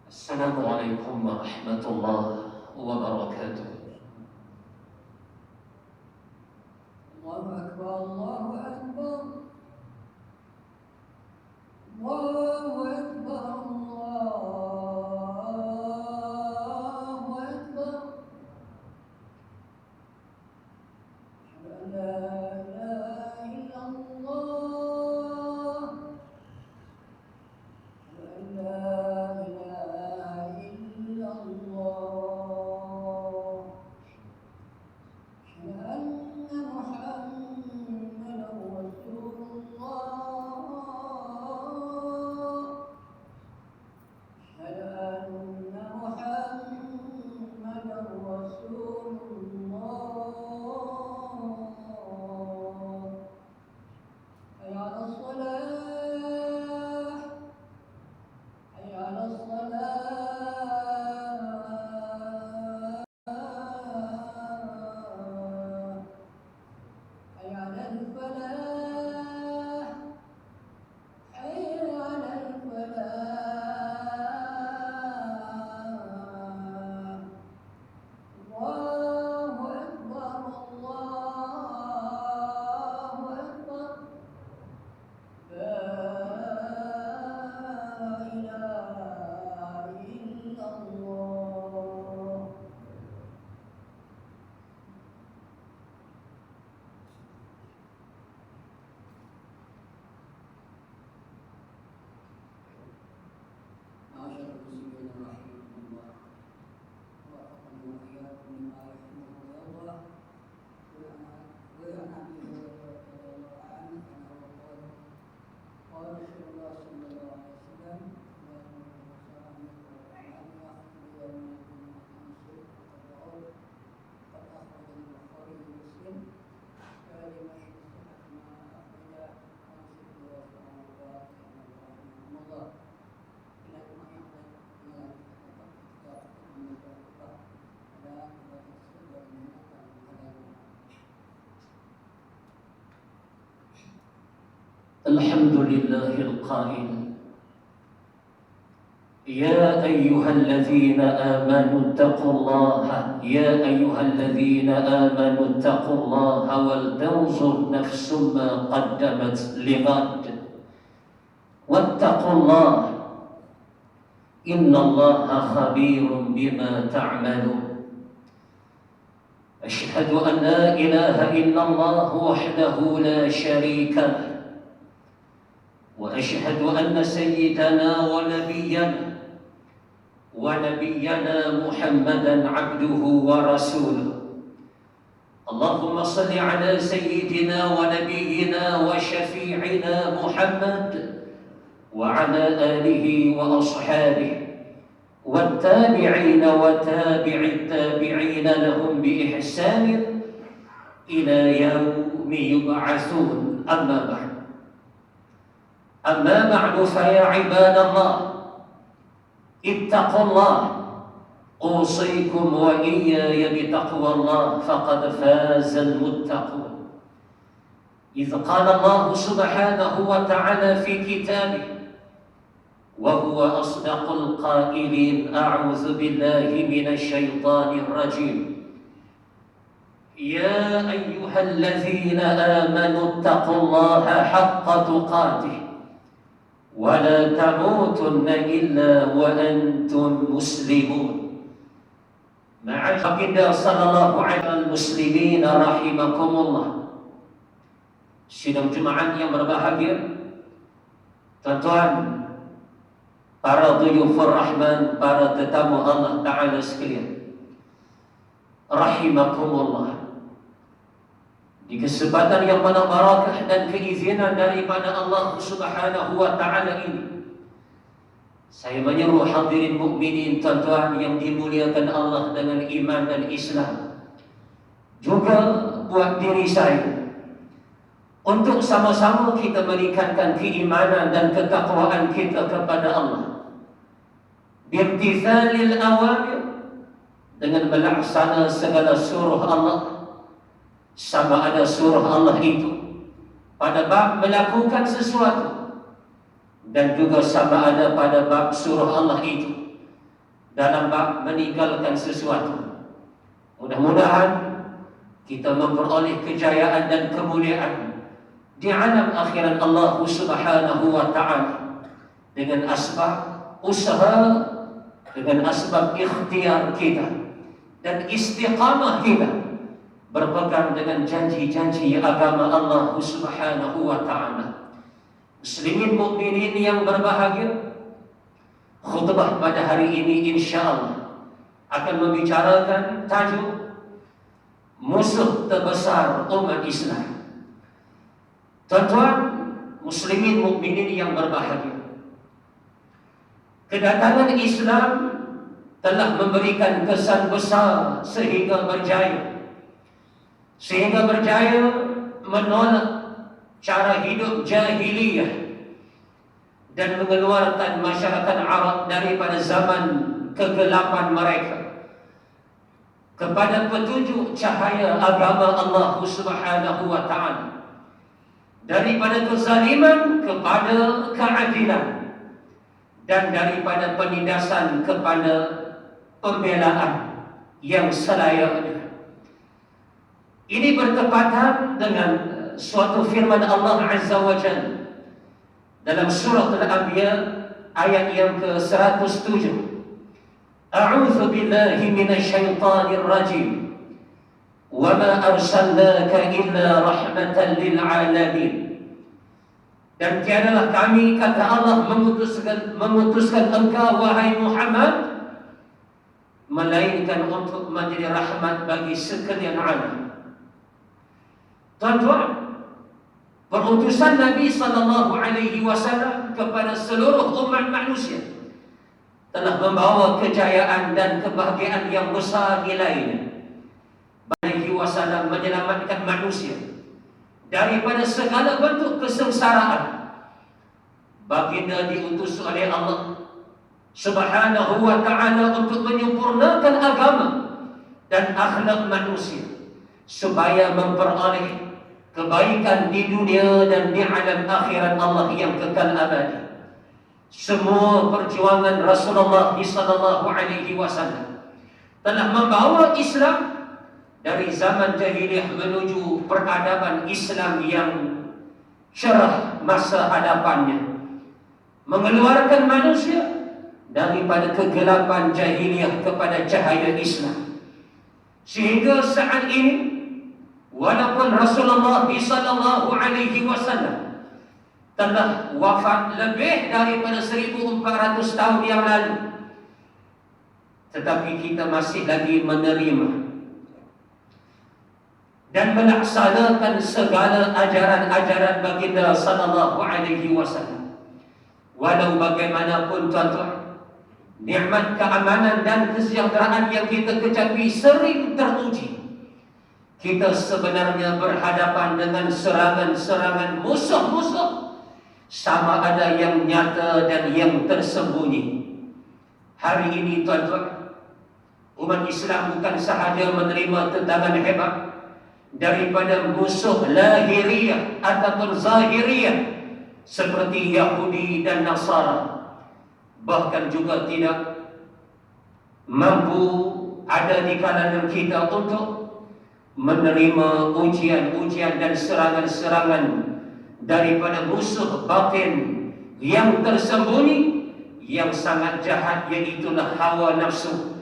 السلام عليكم ورحمة الله وبركاته. الله أكبر الله أكبر الله أكبر الله أكبر. أشهد أن لا إله إلا الله، أشهد أن لا إله إلا الله، أشهد أن محمدا رسول الله، أشهد أن محمدا رسول الله. حي على الصلاة، حي على الصلاة، حي على الفلاح، حي على الفلاح. الله أكبر الله أكبر. لا إله إلا الله. معاشر المسلمين رحمكم الله، ووفقني وإياكم لما يحبه ويرضى. وعن أبي هريرة رضي الله عنه أنه قال رسول الله صلى الله عليه وسلم: اللهم صل وسلم قد أخرج البخاري ومسلم كلمة صحة ما أخرج عن سيدنا رسول الله رحمه الله. الحمد لله القائل: يا أيها الذين آمنوا اتقوا الله يا أيها الذين آمنوا اتقوا الله ولتنظر نفس ما قدمت لغد واتقوا الله إن الله خبير بما تعملون. أشهد أن لا إله إلا الله وحده لا شريك له، وأشهد أن سيدنا ونبينا محمدا عبده ورسوله. اللهم صل على سيدنا ونبينا وشفيعنا محمد وعلى آله وأصحابه والتابعين وتابع التابعين لهم بإحسان إلى يوم يبعثون. أما بعد فيا عباد الله، اتقوا الله، أوصيكم وإياي بتقوى الله، فقد فاز المتقون. إذ قال الله سبحانه وتعالى في كتابه وهو أصدق القائلين: أعوذ بالله من الشيطان الرجيم. يا أيها الذين آمنوا اتقوا الله حق تقاته ولا تموتن إلا وأنتم مسلمون. Ma'asyiral sallallahu alaihi muslimin rahimakumullah. Sidang jemaah yang berbahagia, tuan-tuan, para dhuyufur rahman, para tetamu Allah Ta'ala sekalian, rahimakumullah. Di kesempatan yang penuh barakah dan keizinan daripada Allah Subhanahu wa Ta'ala ini, saya menyeru hadirin mukminin, tuan-tuan yang dimuliakan Allah dengan iman dan Islam, juga buat diri saya, untuk sama-sama kita meningkatkan keimanan dan ketakwaan kita kepada Allah bimtithalil awamir, dengan melaksana segala suruh Allah, sama ada suruh Allah itu pada bab melakukan sesuatu, dan juga sama ada pada bab suruh Allah itu dalam bab meninggalkan sesuatu. Mudah-mudahan kita memperoleh kejayaan dan kemuliaan di alam akhirat Allah Subhanahu wa ta'ala dengan asbab usaha, dengan asbab ikhtiar kita dan istiqamah kita berpegang dengan janji-janji agama Allah Subhanahu wa ta'ala. Muslimin mukminin yang berbahagia, khutbah pada hari ini insya-Allah akan membicarakan tajuk musuh terbesar umat Islam. Tuan-tuan muslimin mukminin yang berbahagia, kedatangan Islam telah memberikan kesan besar sehingga berjaya menolak cara hidup jahiliyah dan mengeluarkan masyarakat Arab daripada zaman kegelapan mereka kepada petunjuk cahaya agama Allah Subhanahu wa ta'ala, daripada kezaliman kepada keadilan, dan daripada penindasan kepada pembelaan yang selayaknya. Ini bertepatan dengan suatu firman Allah Azza wa Jalla dalam surah Al-Anbiya ayat yang ke-107. A'udzu billahi minasyaitonir rajim. Wa ma arsalnaka illa rahmatan lil alamin. Dan tiadalah kami, kata Allah, memutuskan engkau wahai Muhammad melainkan untuk menjadi rahmat bagi sekalian alam. Tuan-tuan, perutusan Nabi sallallahu alaihi wasallam kepada seluruh umat manusia telah membawa kejayaan dan kebahagiaan yang besar nilainya. Alaihi wasallam menyelamatkan manusia daripada segala bentuk kesengsaraan. Baginda diutus oleh Allah Subhanahu wa ta'ala untuk menyempurnakan agama dan akhlak manusia supaya memperoleh kebaikan di dunia dan di alam akhirat Allah yang kekal abadi. Semua perjuangan Rasulullah sallallahu alaihi wasallam telah membawa Islam dari zaman jahiliyah menuju peradaban Islam yang cerah masa hadapannya, mengeluarkan manusia daripada kegelapan jahiliyah kepada cahaya Islam. Sehingga saat ini walaupun Rasulullah sallallahu alaihi wasallam telah wafat lebih daripada 1400 tahun yang lalu, tetapi kita masih lagi menerima dan melaksanakan segala ajaran-ajaran baginda sallallahu alaihi wasallam. Walau bagaimanapun tuan-tuan, nikmat keamanan dan kesejahteraan yang kita kecapi sering teruji, kita sebenarnya berhadapan dengan serangan-serangan musuh-musuh, sama ada yang nyata dan yang tersembunyi. Hari ini tuan-tuan, umat Islam bukan sahaja menerima tentangan hebat daripada musuh lahiriah ataupun zahiriah seperti Yahudi dan Nasara, bahkan juga tidak mampu ada di kalangan kita untuk menerima ujian-ujian dan serangan-serangan daripada musuh batin yang tersembunyi, yang sangat jahat, iaitulah hawa nafsu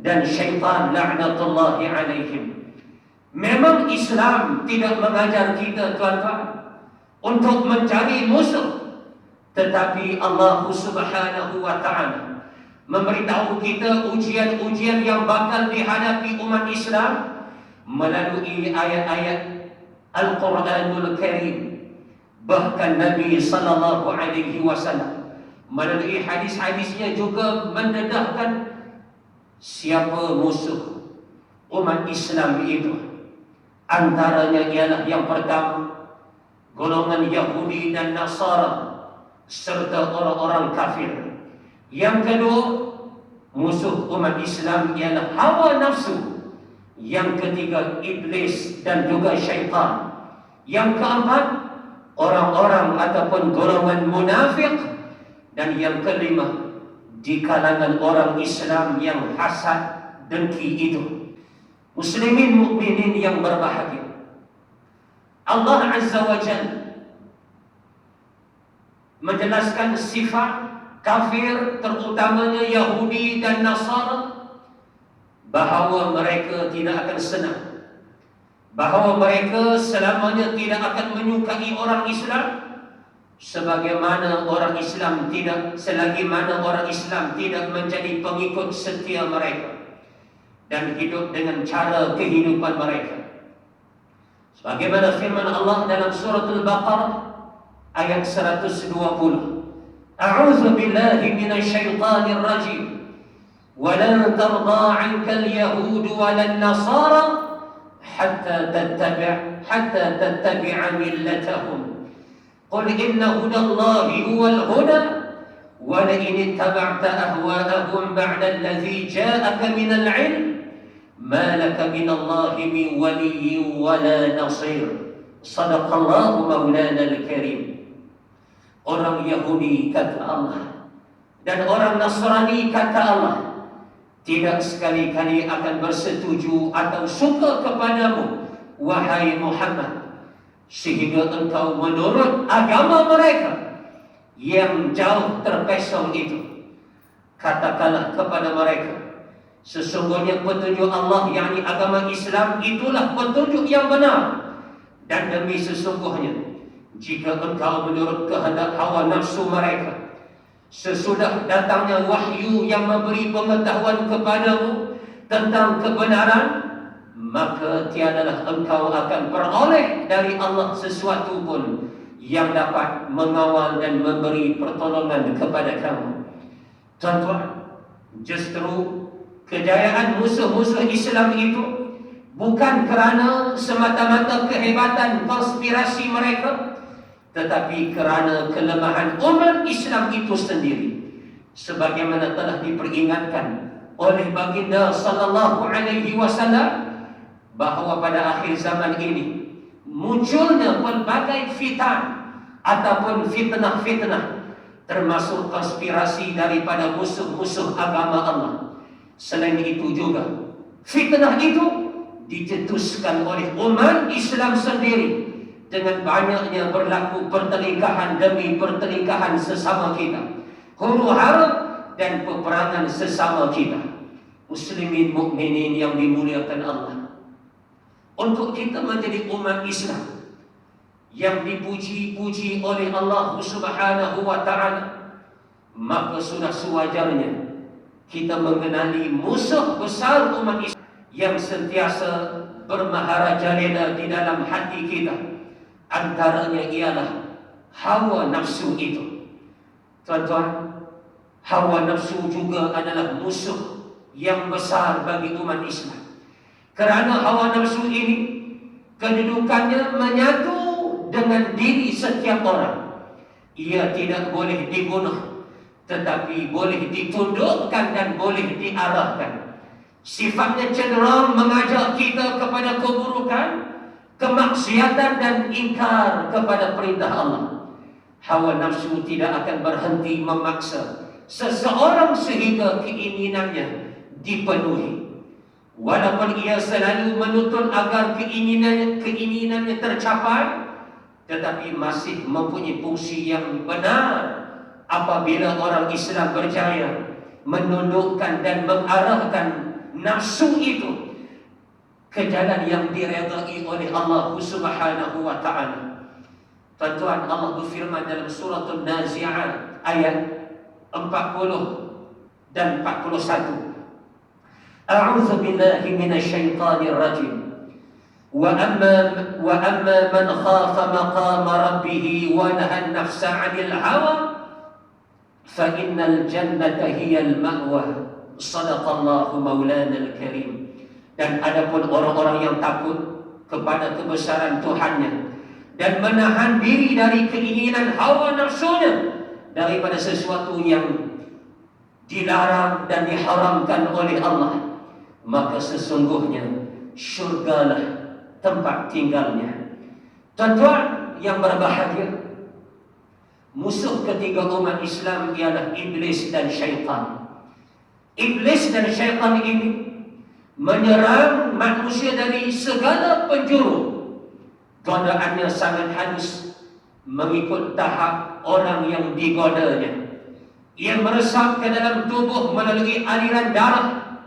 dan syaitan la'natullahi alaihim. Memang Islam tidak mengajar kita tuan-tuan untuk mencari musuh, tetapi Allah Subhanahu wa ta'ala memberitahu kita ujian-ujian yang bakal dihadapi umat Islam melalui ayat-ayat Al-Quranul Karim. Bahkan Nabi sallallahu alaihi wasallam melalui hadis-hadisnya juga mendedahkan siapa musuh umat Islam itu. Antaranya ialah yang pertama, golongan Yahudi dan Nasara serta orang-orang kafir. Yang kedua, musuh umat Islam ialah hawa nafsu. Yang ketiga, iblis dan juga syaitan. Yang keempat, orang-orang ataupun golongan munafik. Dan yang kelima, di kalangan orang Islam yang hasad dengki itu. Muslimin mukminin yang berbahagia, Allah Azza wa Jalla menjelaskan sifat kafir, terutamanya Yahudi dan Nasara, bahawa mereka tidak akan senang, bahawa mereka selamanya tidak akan menyukai orang Islam, sebagaimana orang Islam tidak, selagi mana orang Islam tidak menjadi pengikut setia mereka dan hidup dengan cara kehidupan mereka. Sebagaimana firman Allah dalam surah Al-Baqarah ayat 120, A'udzu billahi minasyaitonir rajim. Walan tarda 'anka al-yahud walan nasara hatta tattabi'a millatahum. Qul inna hudallahi huwal huda wa la in ittaba'ta ahwa'ahum ba'da alladhi ja'aka minal 'ilm ma laka minallahi min waliyyin wala nasir. Sadaqallahu maulana al-karim. Orang Yahudi kata Allah dan orang Nasrani kata Allah tidak sekali-kali akan bersetuju atau suka kepadamu, wahai Muhammad, sehingga engkau menurut agama mereka yang jauh terpesong itu. Katakanlah kepada mereka, sesungguhnya petunjuk Allah, yakni agama Islam, itulah petunjuk yang benar. Dan demi sesungguhnya, jika engkau menurut kehendak hawa nafsu mereka, sesudah datangnya wahyu yang memberi pengetahuan kepadamu tentang kebenaran, maka tiadalah engkau akan peroleh dari Allah sesuatu pun yang dapat mengawal dan memberi pertolongan kepada kamu. Tuan-tuan, justru kejayaan musuh-musuh Islam itu bukan kerana semata-mata kehebatan konspirasi mereka, tetapi kerana kelemahan umat Islam itu sendiri. Sebagaimana telah diperingatkan oleh baginda sallallahu alaihi wasallam, bahawa pada akhir zaman ini munculnya pelbagai fitan ataupun fitnah-fitnah, termasuk konspirasi daripada musuh-musuh agama Allah. Selain itu juga, fitnah itu dicetuskan oleh umat Islam sendiri dengan banyaknya berlaku pertelingkahan demi pertelingkahan sesama kita, huru-hara dan peperangan sesama kita. Muslimin mukminin yang dimuliakan Allah, untuk kita menjadi umat Islam yang dipuji-puji oleh Allah Subhanahu wa ta'ala, maka sudah sewajarnya kita mengenali musuh besar umat Islam yang sentiasa bermaharajalela di dalam hati kita. Antaranya ialah hawa nafsu itu. Tuan-tuan, hawa nafsu juga adalah musuh yang besar bagi umat Islam. Kerana hawa nafsu ini kedudukannya menyatu dengan diri setiap orang. Ia tidak boleh dibunuh, tetapi boleh ditundukkan dan boleh diarahkan. Sifatnya cenderung mengajak kita kepada keburukan, kemaksiatan dan ingkar kepada perintah Allah. Hawa nafsu tidak akan berhenti memaksa seseorang sehingga keinginannya dipenuhi. Walaupun ia selalu menuntut agar keinginannya tercapai, tetapi masih mempunyai fungsi yang benar apabila orang Islam berjaya menundukkan dan mengarahkan nafsu itu ke jalan yang diredai oleh Allah Subhanahu wa ta'ala. Tuan-tuan, Allah berfirman dalam surah An-Nazi'at ayat 40 dan 41. A'udzu billahi minasyaitonir rajim. Wa amma man khafa maqama rabbih wa nahaa an-nafsa 'anil hawa fa innal jannata hiyal ma'wa. Sadaqallahu maulana al-karim. Dan adapun orang-orang yang takut kepada kebesaran Tuhannya dan menahan diri dari keinginan hawa nafsunya daripada sesuatu yang dilarang dan diharamkan oleh Allah, maka sesungguhnya syurgalah tempat tinggalnya. Tuan-tuan yang berbahagia, Musuh ketiga umat Islam ialah iblis dan syaitan. Iblis dan syaitan ini menyerang manusia dari segala penjuru. Godaannya sangat halus, mengikut tahap orang yang digodanya. Ia meresap ke dalam tubuh melalui aliran darah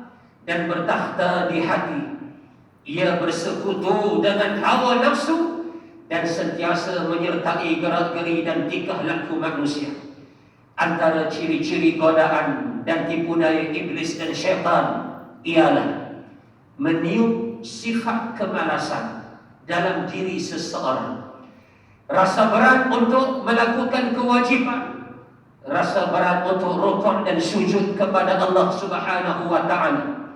dan bertakhta di hati. Ia bersekutu dengan hawa nafsu dan sentiasa menyertai gerak-geri dan tingkah laku manusia. Antara ciri-ciri godaan dan tipu daya iblis dan syaitan ialah meniup sifat kemalasan dalam diri seseorang, rasa berat untuk melakukan kewajiban, rasa berat untuk rukuk dan sujud kepada Allah Subhanahu wa ta'ala,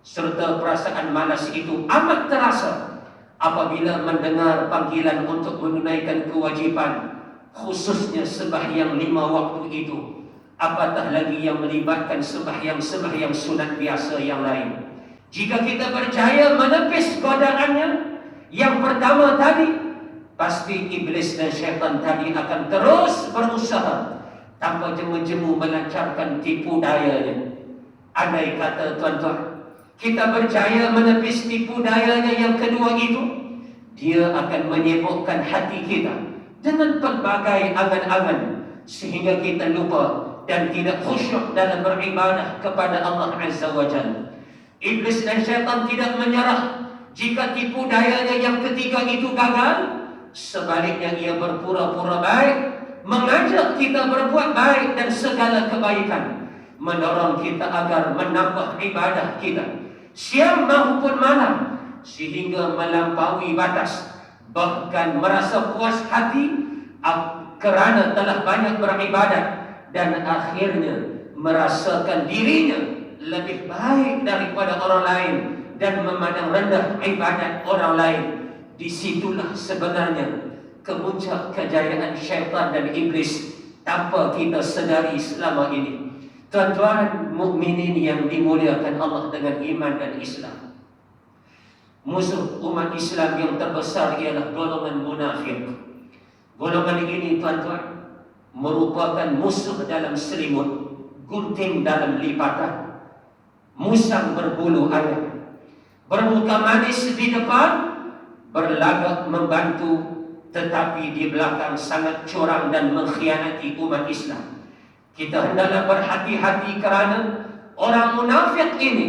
serta perasaan malas itu amat terasa apabila mendengar panggilan untuk menunaikan kewajipan, khususnya sembahyang 5 waktu itu, apatah lagi yang melibatkan sembahyang sunat biasa yang lain. Jika kita berjaya menepis godaannya yang pertama tadi, pasti iblis dan syaitan tadi akan terus berusaha tanpa jemu-jemu melancarkan tipu dayanya. Andai kata tuan-tuan, kita berjaya menepis tipu dayanya yang kedua itu, dia akan menyibukkan hati kita dengan pelbagai angan-angan sehingga kita lupa dan tidak khusyuk dalam beribadah kepada Allah Azza wa Jalla. Iblis dan syaitan tidak menyerah jika tipu dayanya yang ketiga itu gagal. Sebaliknya ia berpura-pura baik, mengajak kita berbuat baik dan segala kebaikan, mendorong kita agar menambah ibadah kita siang maupun malam sehingga melampaui batas, bahkan merasa puas hati kerana telah banyak beribadat dan akhirnya merasakan dirinya lebih baik daripada orang lain dan memandang rendah ibadat orang lain. Disitulah sebenarnya kemuncak kejayaan syaitan dan iblis tanpa kita sedari selama ini. Tuan-tuan mukminin yang dimuliakan Allah dengan iman dan Islam, musuh umat Islam yang terbesar ialah golongan munafik. Golongan ini tuan-tuan merupakan musuh dalam selimut, gunting dalam lipatan, musang berbulu ayam, bermuka manis di depan, berlagak membantu, tetapi di belakang sangat curang dan mengkhianati umat Islam. Kita hendaklah berhati-hati kerana orang munafik ini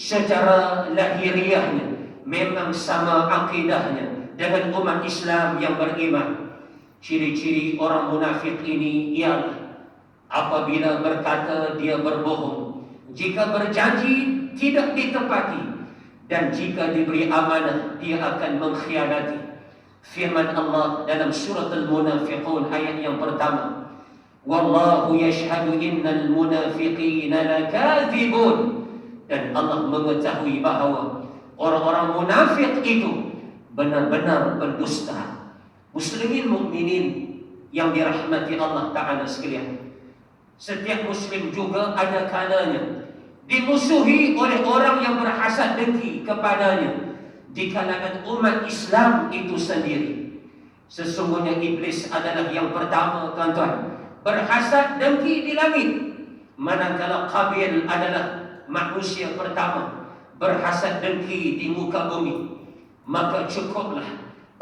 secara lahiriahnya memang sama akidahnya dengan umat Islam yang beriman. Ciri-ciri orang munafik ini ialah apabila berkata dia berbohong, jika berjanji tidak ditepati, dan jika diberi amanah dia akan mengkhianati. Firman Allah dalam surah Al-Munafiqun ayat yang pertama, Wallahu yashhadu innal munafiqina lakadzibun. Dan Allah mengetahui bahawa orang-orang munafik itu benar-benar berdusta. Muslimin mukminin yang dirahmati Allah Ta'ala sekalian, setiap muslim juga ada kalanya dimusuhi oleh orang yang berhasad dengki kepadanya di kalangan umat Islam itu sendiri. Sesungguhnya iblis adalah yang pertama tuan-tuan berhasad dengki di langit, manakala Qabil adalah manusia pertama berhasad dengki di muka bumi. Maka cukuplah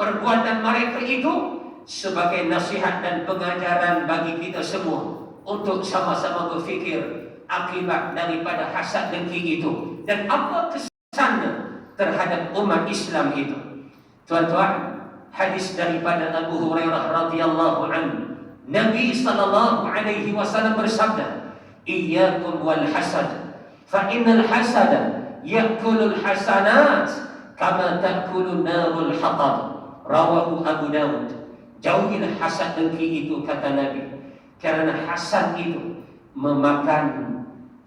perbuatan mereka itu sebagai nasihat dan pengajaran bagi kita semua untuk sama-sama berfikir akibat daripada hasad dengki itu dan apa kesannya terhadap umat Islam itu. Tuan-tuan, hadis daripada Abu Hurairah radhiyallahu anhu, Nabi sallallahu alaihi wasallam bersabda, "Iyyakum wal hasad, fa innal hasada ya'kulul hasanat kama ta'kulun narul hatab." Rawahu Abu Dawud. Jauhilah hasad dengki itu, kata Nabi, kerana hasad itu memakan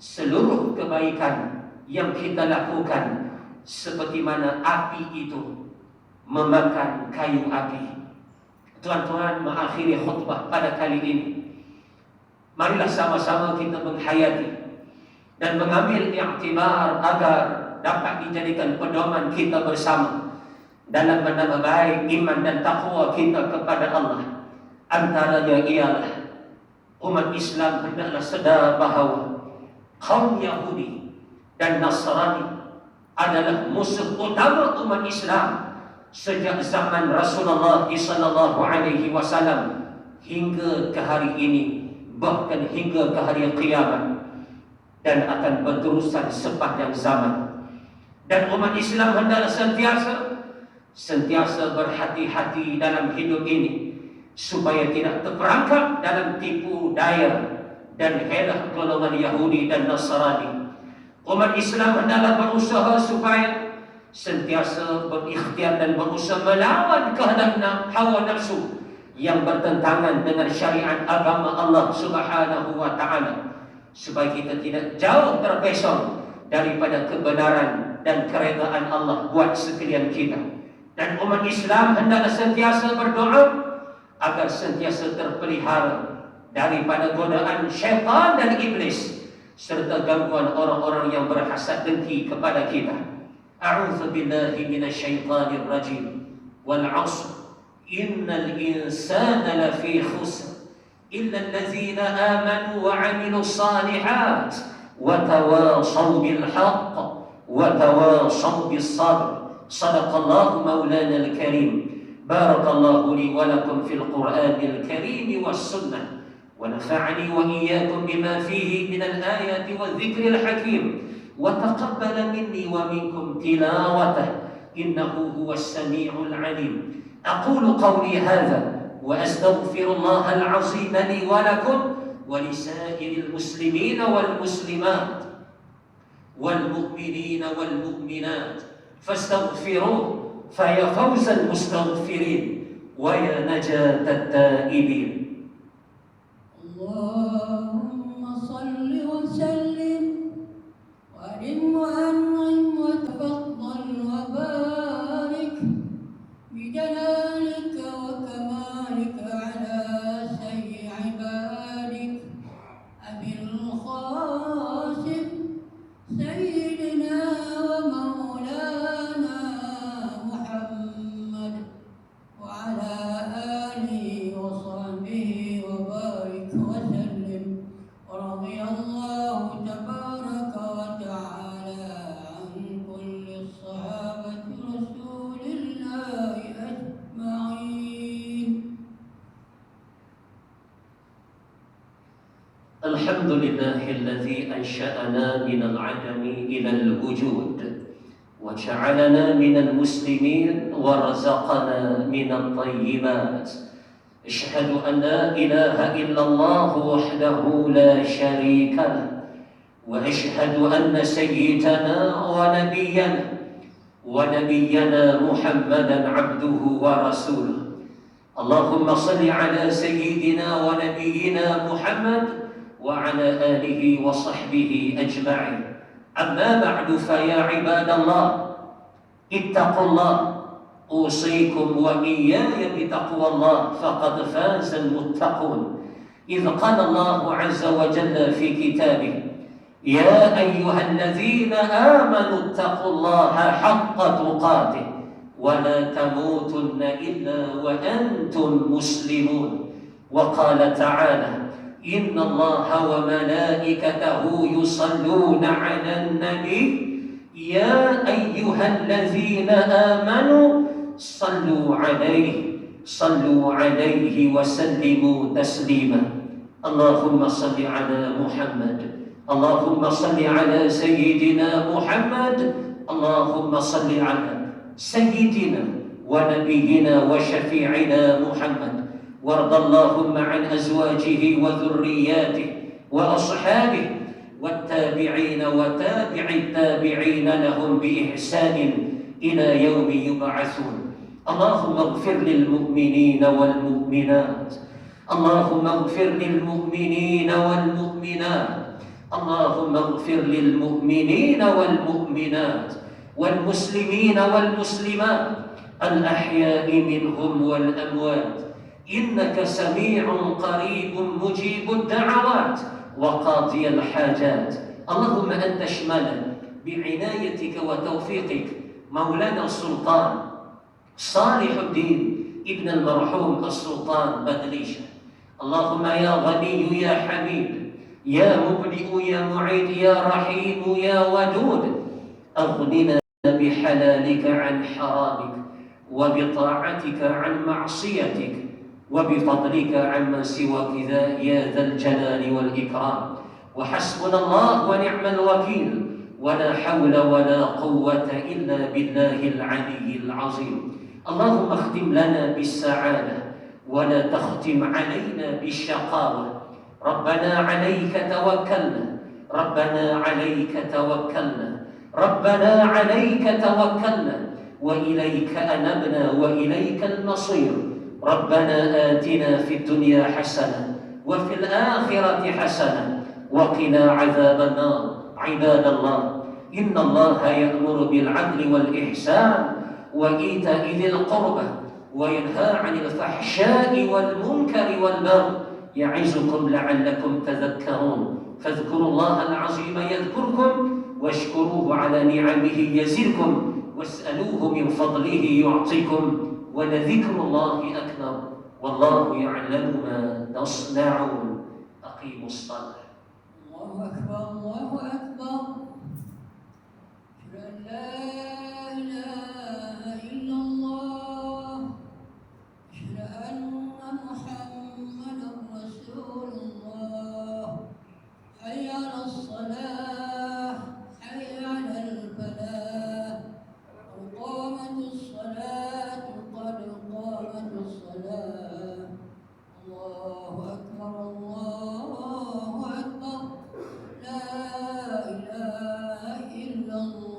seluruh kebaikan yang kita lakukan, seperti mana api itu memakan kayu api. Tuan-tuan, mengakhiri khutbah pada kali ini, marilah sama-sama kita menghayati dan mengambil iktibar agar dapat dijadikan pedoman kita bersama dalam menambah baik iman dan takwa kita kepada Allah, Antaranya ialah umat Islam hendaklah sedar bahawa kaum Yahudi dan Nasrani adalah musuh utama umat Islam sejak zaman Rasulullah SAW hingga ke hari ini, bahkan hingga ke hari kiamat, dan akan berterusan sepanjang zaman. Dan umat Islam hendaklah sentiasa berhati-hati dalam hidup ini supaya tidak terperangkap dalam tipu daya dan helah golongan Yahudi dan Nasrani. Umat Islam hendaklah berusaha supaya sentiasa berikhtiar dan berusaha melawan kehendak hawa nafsu yang bertentangan dengan syariat agama Allah Subhanahu wa taala, supaya kita tidak jauh terpesong daripada kebenaran dan keredaan Allah buat sekalian kita. Dan umat Islam hendaklah sentiasa berdoa agar sentiasa terpelihara daripada godaan syaitan dan iblis serta gangguan orang-orang yang berhasad dengki kepada kita. A'udzu billahi minasyaitonir rajim. Wal 'ashr innal insana lafi khusr illa allazina amanu wa 'amilus shalihat wa tawashaw bil haqq wa tawashaw bis sabr. Shadaqallahu maulana al-karim. بارك الله لي ولكم في القرآن الكريم والسنة ونفعني وإياكم بما فيه من الآيات والذكر الحكيم وتقبل مني ومنكم تلاوته إنه هو السميع العليم. أقول قولي هذا وأستغفر الله العظيم لي ولكم ولسائر المسلمين والمسلمات والمؤمنين والمؤمنات فاستغفروه فيا فوز المستغفرين ويا نجاة التائبين. اللهم صل وسلم وأرم وأنعم وتفضل وبارك بجلالك وكمالك على سيد عبادك أبي القاسم سيدنا ومولانا محمد وعلى آله وصحبه وبارك وسلم. ورضي الله تبارك وتعالى عن كل الصحابة رسول الله أجمعين. الحمد لله الذي أنشأنا من العدم إلى الوجود وجعلنا من المسلمين ورزقنا من الطيبات. أشهد أن لا إله إلا الله وحده لا شريك له وأشهد أن سيدنا ونبينا محمدا عبده ورسوله. اللهم صل على سيدنا ونبينا محمد وعلى آله وصحبه أجمعين. أما بعد فيا عباد الله اتقوا الله أوصيكم وإياي بتقوى الله فقد فاز المتقون. إذ قال الله عز وجل في كتابه يا أيها الذين آمنوا اتقوا الله حق تقاته ولا تموتن إلا وأنتم مسلمون. وقال تعالى إن الله وملائكته يصلون على النبي يا أيها الذين آمنوا صلوا عليه وسلموا تسليما. اللهم صل على محمد. اللهم صل على سيدنا محمد. اللهم صل على سيدنا ونبينا وشفيعنا محمد. وارض اللهم عن أزواجه وذرياته وأصحابه والتابعين وتابع التابعين لهم بإحسان إلى يوم يبعثون. اللهم اغفر للمؤمنين والمؤمنات. اللهم اغفر للمؤمنين والمؤمنات. اللهم اغفر للمؤمنين والمؤمنات والمسلمين والمسلمات الأحياء منهم والأموات إنك سميع قريب مجيب الدعوات وقاضي الحاجات. اللهم أنت اشملنا بعنايتك وتوفيقك مولانا السلطان صالح الدين ابن المرحوم السلطان بدليشة. اللهم يا غني يا حميد يا مبدئ يا معيد يا رحيم يا ودود، أغننا بحلالك عن حرامك، وبطاعتك عن معصيتك، وبفضلك عمن سواك يا ذا الجلال والإكرام. وحسبنا الله ونعم الوكيل، ولا حول ولا قوة إلا بالله العلي العظيم. اللهم اختم لنا بالسعادة ولا تختم علينا بالشقاوة. ربنا عليك توكلنا، ربنا عليك توكلنا، ربنا عليك توكلنا، وإليك أنبنا وإليك المصير. ربنا آتنا في الدنيا حسنة وفي الآخرة حسنة وقنا عذاب النار. عباد الله، إن الله يأمر بالعدل والإحسان وإيتاء ذي القربى وينهى عن الفحشاء والمنكر والبغي، يعظكم لعلكم تذكرون. فاذكروا الله العظيم يذكركم، واشكروه على نعمه يزدكم، واسألوه من فضله يعطيكم، ولذكر الله أكبر والله يعلم ما تصنعون. أقيموا الصلاة. الله أكبر الله أكبر. أشهد أن لا إله إلا الله. أشهد أن محمدا رسول الله. حي على الصلاة، حي على الفلاح. قد قامت الصلاة، قد قامت الصلاة. الله أكبر الله أكبر. لا إله إلا الله.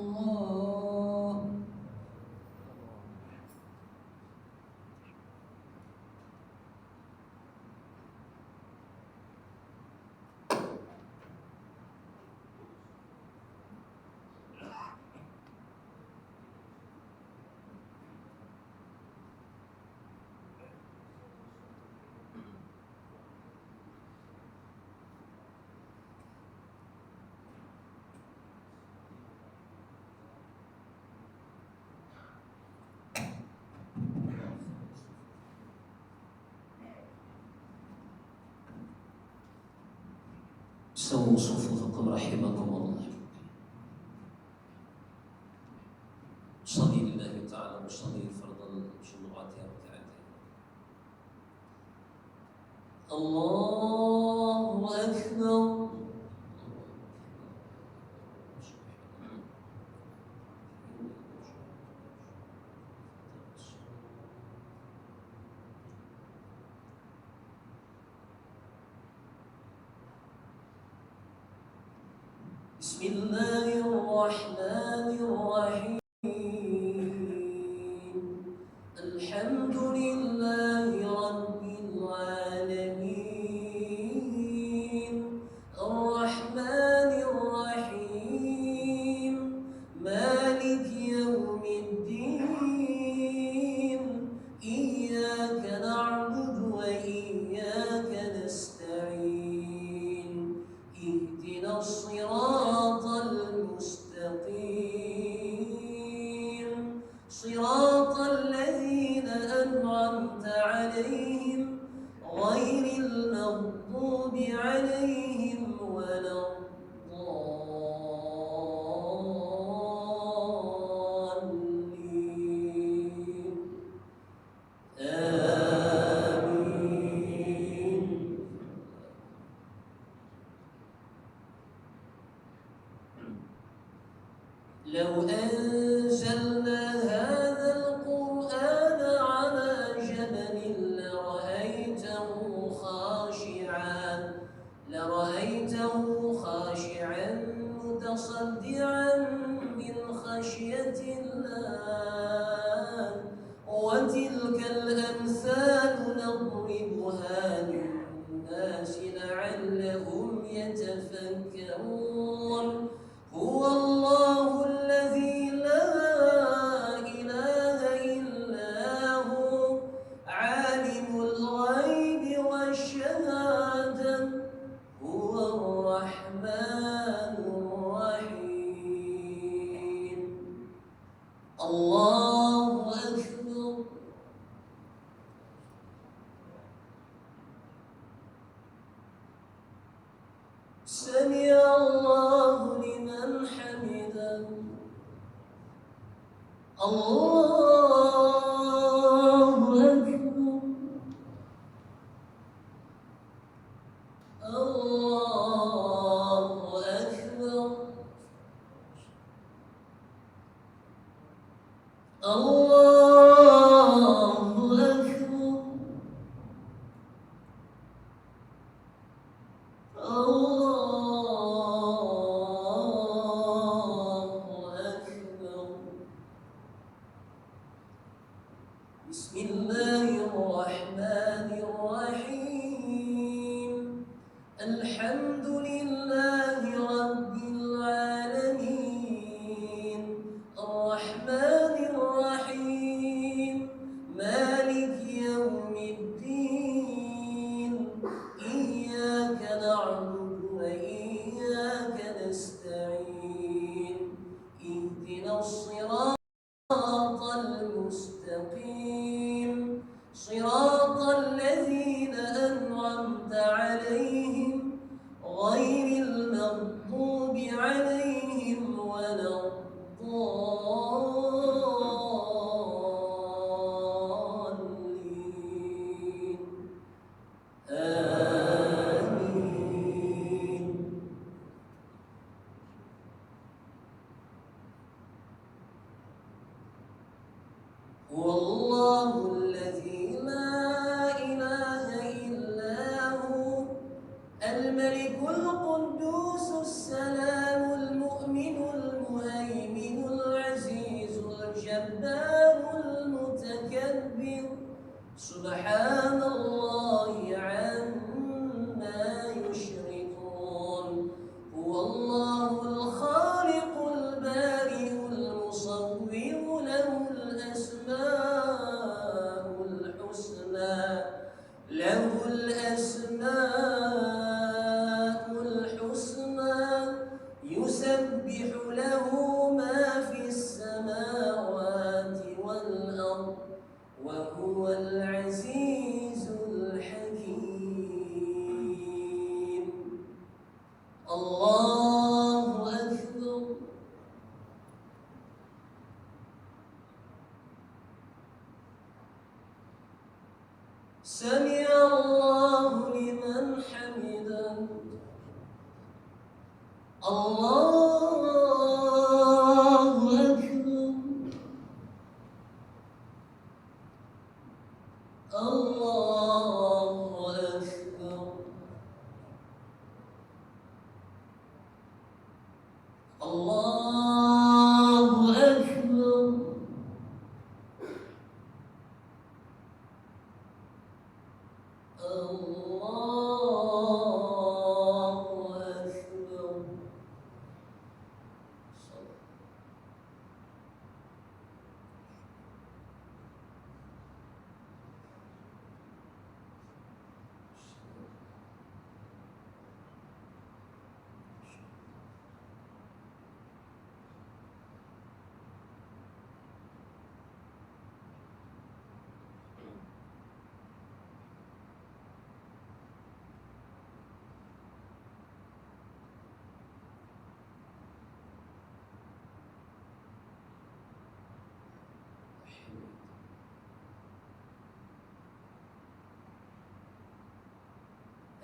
سووا صفوفكم رحمكم الله. صلي لله تعالى وصلي فرض الجمعات ركعتين. الله أكبر. بسم الله الرحمن الرحيم. الحمد لله رب العالمين، الرحمن الرحيم، مالك يوم الدين. إياك نعبد وإياك نستعين. اهدنا الصراط المستقيم، صراط الذين أنعمت عليهم غير المغضوب عليهم ولا الضالين. آمين. لو أنزلنا هذا القرآن على جبل لرأيته خاشعا متصدعا من خشية الله. وتلك الأمثال نضربها للناس لعلهم يتفكرون. هو الله الذي لا إله إلا هو، عالم الغيب والشهادة، هو الرحمن الرحيم. الله أكبر. سمع الله لمن حمده الله أكبر الله أكبر الله أكبر الله أكبر بسم الله الرحمن الرحيم الحمد لله رب العالمين الرحمن الرحيم مالك يوم الدين إياك نعبد وإياك نستعين اهدنا الصراط المستقيم صراط الذين أنعمت عليهم غير المغضوب عليهم ولا الضالين آمين هو الله الذي لا إله إلا هو الملك القدوس السلام المؤمن المهيمن العزيز الجبار المتكبر سبحان الله عما يشركون هو الله الخالق البارئ المصور له الأسماء الحسنى له الأسماء الحسنى يسبح له ما في السماوات والأرض وهو العزيز الحكيم الله أكبر سمع الله لمن حمده الله أكبر الله أكبر الله أكبر الله أكبر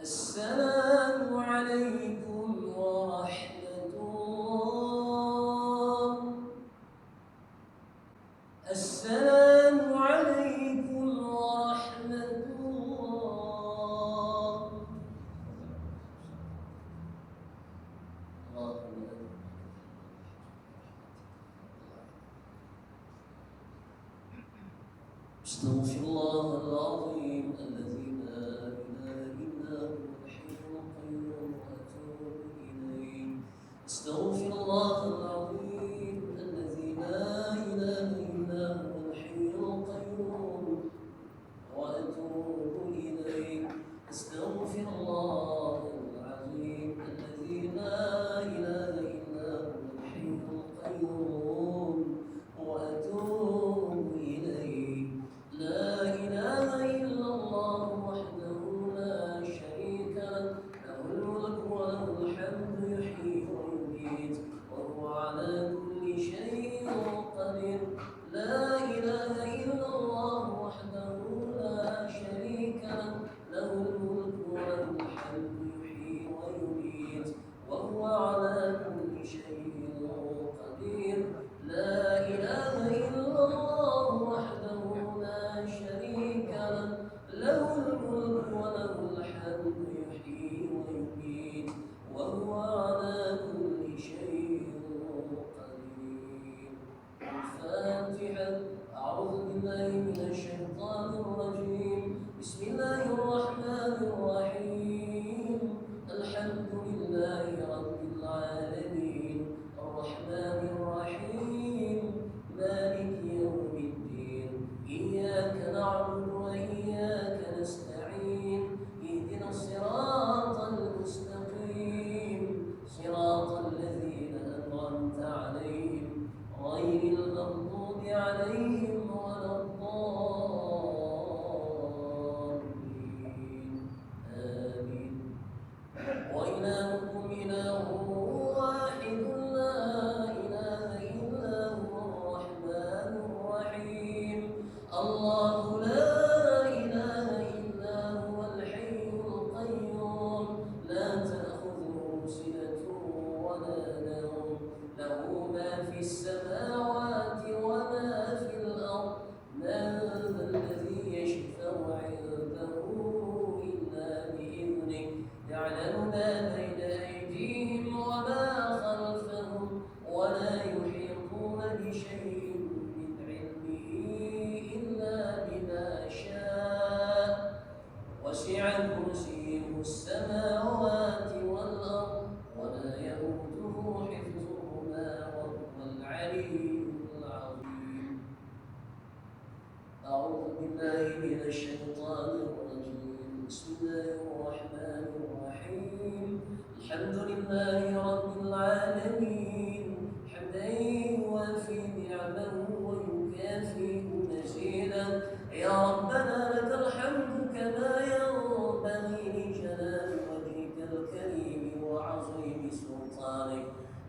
السلام عليكم ورحمة الله السلام عليكم ورحمة الله استغفر الله العظيم الذي لا إله إلا هو الحي القيوم وأتوب إليه استغفر الله العظيم الذي لا إله إلا هو الحي القيوم وأتوب إليه استغفر الله العظيم الذي لا إله إلا هو الحي القيوم وأتوب إليه لا إله إلا الله وحده لا شريك له له الملك وله الحمد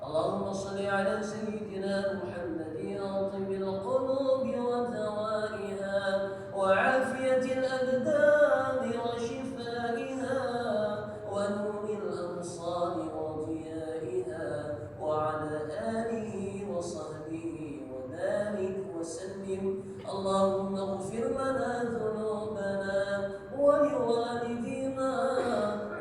اللهم صل على سيدنا محمد طب القلوب ودوائها وعافية الأبدان وشفائها ونور الأبصار وضيائها وعلى آله وصحبه وبارك وسلم. اللهم اغفر لنا ذنوبنا ولوالدينا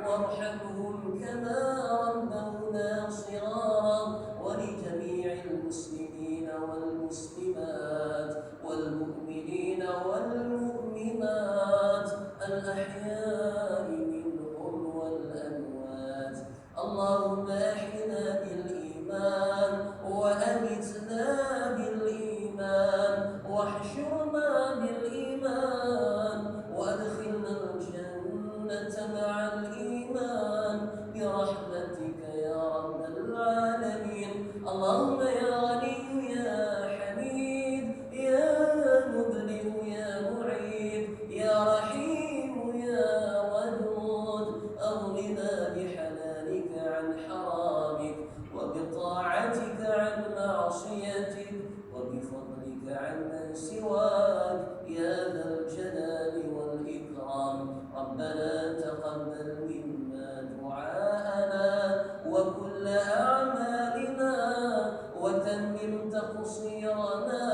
وارحمهم كما ربونا صغارا ولجميع المسلمين والمسلمات والمؤمنين والمؤمنات الأحياء منهم والأموات. اللهم أحينا بالإيمان وأمتنا بالإيمان واحشرنا بالإيمان وأدخلنا الجنة مع الإيمان برحمتك يا رب العالمين. اللهم يا غني يا حميد يا مبدئ يا معيد يا رحيم يا ودود أغننا بحلالك عن حرامك وبطاعتك عن معصيتك وبفضلك عن من سواك يا ذا الجلال والإكرام. ربنا تقبل منا دعاءنا وكل أعمالنا وتمم تقصيرنا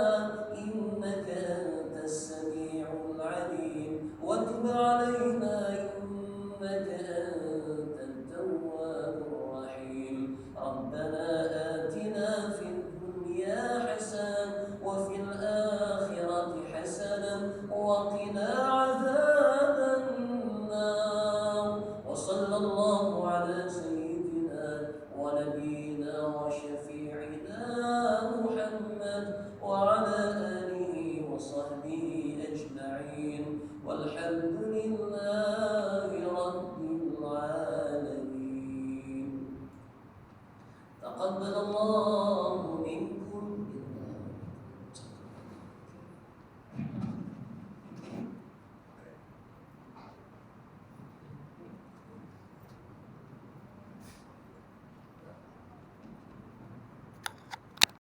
إنك أنت السميع العليم وتب علينا إنك أنت التواب الرحيم. ربنا آتنا في الدنيا حسنة وفي الآخرة حسنة وقنا عذاب النار. وصلى الله على سيدنا ونبينا وشفيعنا محمد وعلى آله وصحبه أجمعين والحمد لله رب العالمين. تقبل الله